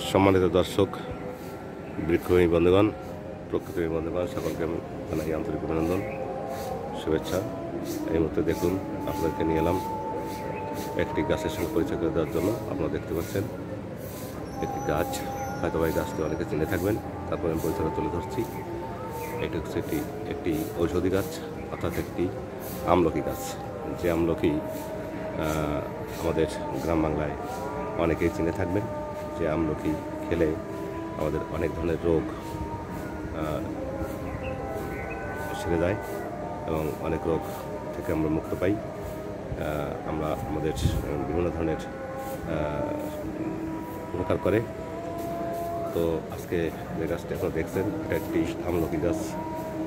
সম্মানিত দর্শক, বৃক্ষপ্রেমী বন্ধুগণ, প্রকৃতিপ্রেমী বন্ধুগণ, সকলকে আমি জানাই আন্তরিক অভিনন্দন, শুভেচ্ছা। এই মুহূর্তে দেখুন, আপনাদেরকে নিয়ে এলাম একটি গাছের সঙ্গে পরিচয় করে দেওয়ার জন্য। আপনারা দেখতে পাচ্ছেন একটি গাছ, হয়তো এই গাছটি অনেকে চিনে থাকবেন, তারপরে আমি পরিচয় তুলে ধরছি। এটি হচ্ছে একটি ঔষধি গাছ, অর্থাৎ একটি আমলকি গাছ। যে আমলকি আমাদের গ্রাম বাংলায় অনেকেই চিনে থাকবেন, যে আমলকি খেলে আমাদের অনেক ধরনের রোগ সেরে যায় এবং অনেক রোগ থেকে আমরা মুক্ত পাই। আমরা আমাদের বিভিন্ন ধরনের উপকার করে। তো আজকে যে গাছটি আপনারা দেখছেন, এটা একটি আমলকি গাছ।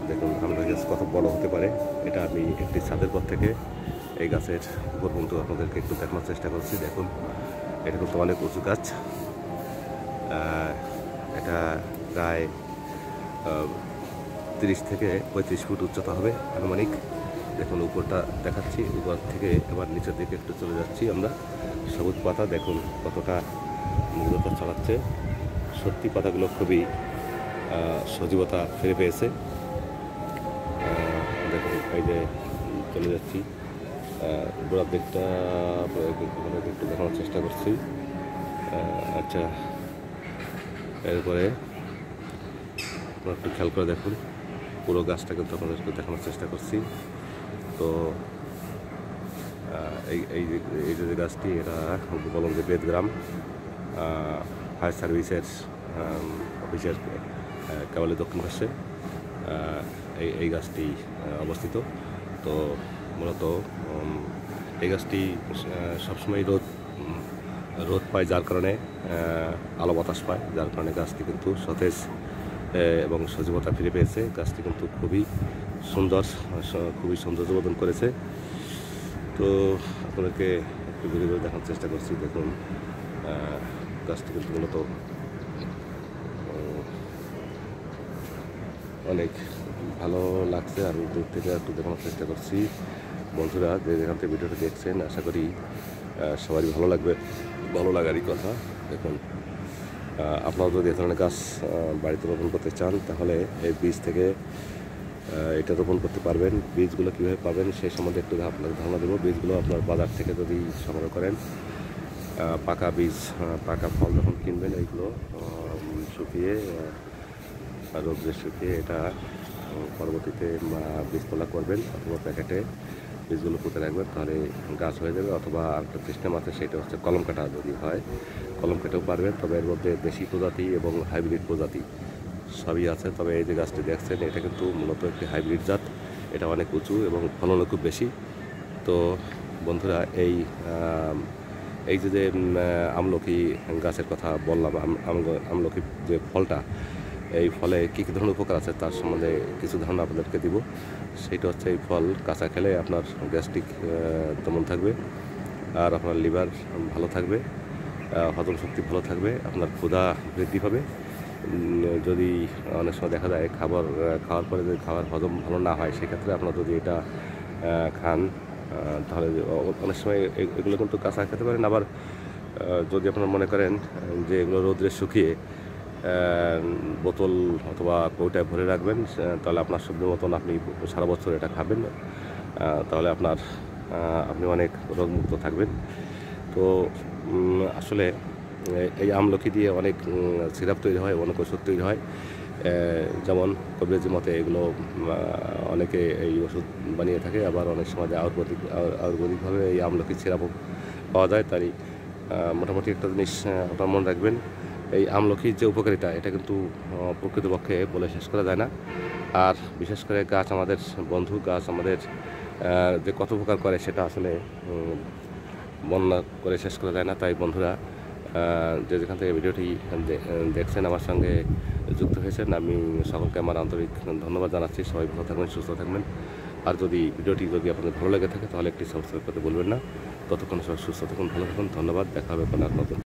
দেখুন আমলকি গাছ কত বড় হতে পারে। এটা আমি একটি ছাদের পর থেকে এই গাছের উপর পর্যন্ত আপনাদেরকে একটু দেখানোর চেষ্টা করছি। দেখুন, এটা কিন্তু অনেক উঁচু গাছ। এটা প্রায় 30 থেকে 35 ফুট উচ্চতা হবে আনুমানিক। দেখুন উপরটা দেখাচ্ছি, উপর থেকে এবার নিচের দিকে একটু চলে যাচ্ছি আমরা। সবুজ পাতা দেখুন কতটা মুগ্ধতা ছড়াচ্ছে। সত্যি পাতাগুলো খুবই সজীবতা ফিরে পেয়েছে। দেখুন এই যে চলে যাচ্ছি, গোড়ার দিকটা একটু দেখানোর চেষ্টা করছি। আচ্ছা, এরপরে আপনারা একটু খেয়াল করে দেখুন, পুরো গাছটা কিন্তু আপনাদেরকে দেখানোর চেষ্টা করছি। তো এই যে গাছটি, এটা গোপালগঞ্জের বেদগ্রাম ফায়ার সার্ভিসের অফিসের কেবলে দক্ষিণ পাশে এই গাছটি অবস্থিত। তো মূলত এই গাছটি সবসময় রোদ পায়, যার কারণে আলো বাতাস পায়, যার কারণে গাছটি কিন্তু সতেজ এবং সজীবতা ফিরে পেয়েছে। গাছটি কিন্তু খুবই সুন্দর, খুবই সৌন্দর্যবোধন করেছে। তো আপনাদেরকে একটু ঘুরে ঘুরে দেখার চেষ্টা করছি। দেখুন গাছটি কিন্তু মূলত অনেক ভালো লাগছে। আমি দূর থেকে একটু দেখানোর চেষ্টা করছি। বন্ধুরা যে যেখান থেকে ভিডিওটা দেখছেন, আশা করি সবারই ভালো লাগবে, ভালো লাগারই কথা। দেখুন, আপনারা যদি এ ধরনের গাছ বাড়িতে রোপণ করতে চান, তাহলে এই বীজ থেকে এটা রোপণ করতে পারবেন। বীজগুলো কীভাবে পাবেন সেই সম্বন্ধে একটু আপনাকে ধারণা দেবো। বীজগুলো আপনার বাজার থেকে যদি সংগ্রহ করেন, পাকা বীজ, পাকা ফল যখন কিনবেন, এইগুলো শুকিয়ে রোদ্রে শুকিয়ে এটা পরবর্তীতে বীজতলা করবেন, অথবা প্যাকেটে বীজগুলো পুঁতে রাখবেন, তাহলে গাছ হয়ে যাবে। অথবা আরেকটা সিস্টেম আছে, সেটা হচ্ছে কলম কাটা। যদি হয় কলম কেটেও পারবেন, তবে এর মধ্যে দেশি প্রজাতি এবং হাইব্রিড প্রজাতি সবই আছে। তবে এই যে গাছটি দেখছেন, এটা কিন্তু মূলত একটি হাইব্রিড জাত। এটা অনেক উঁচু এবং ফলনও খুব বেশি। তো বন্ধুরা, এই যে আমলকি গাছের কথা বললাম, আমলকি যে ফলটা, এই ফলে কী কী ধরনের উপকার আছে তার সম্বন্ধে কিছু ধারণা আপনাদেরকে দিব। সেইটা হচ্ছে, এই ফল কাঁচা খেলে আপনার গ্যাস্ট্রিক দমন থাকবে, আর আপনার লিভার ভালো থাকবে, হজম শক্তি ভালো থাকবে, আপনার ক্ষুধা বৃদ্ধি পাবে। যদি অনেক সময় দেখা যায় খাওয়ার পরে যদি খাবার হজম ভালো না হয়, সেক্ষেত্রে আপনার যদি এটা খান, তাহলে অনেক সময় এগুলো কিন্তু কাঁচা খেতে পারেন। আবার যদি আপনারা মনে করেন যে এগুলো রোদ্রে শুকিয়ে বোতল অথবা কৌটায় ভরে রাখবেন, তাহলে আপনার সবজি মতন আপনি সারা বছর এটা খাবেন, তাহলে আপনি অনেক রোগমুক্ত থাকবেন। তো আসলে এই আমলকি দিয়ে অনেক সিরাপ তৈরি হয়, অনেক ওষুধ তৈরি হয়। যেমন কবিরাজি মতে এগুলো অনেকে এই ওষুধ বানিয়ে থাকে, আবার অনেক সময় আয়ুর্বেদিকভাবে এই আমলকি সিরাপও পাওয়া যায়। তাই মোটামুটি একটা জিনিস আপনারা মনে রাখবেন, এই আমলকির যে উপকারিতা, এটা কিন্তু প্রকৃতপক্ষে বলে শেষ করা যায় না। আর বিশেষ করে গাছ আমাদের বন্ধু, গাছ আমাদের যে কত উপকার করে, সেটা আসলে বর্ণনা করে শেষ করা যায় না। তাই বন্ধুরা, যে যেখান থেকে ভিডিওটি দেখছেন, আমার সঙ্গে যুক্ত হয়েছেন, আমি সকলকে আমার আন্তরিক ধন্যবাদ জানাচ্ছি। সবাই ভালো থাকবেন, সুস্থ থাকবেন। আর ভিডিওটি যদি আপনাদের ভালো লেগে থাকে, তাহলে একটি সাবস্ক্রাইব করতে বলবেন না। ততক্ষণ সবাই সুস্থ থাকুন, ভালো থাকুন। ধন্যবাদ। দেখা হবে কোনো এক নতুন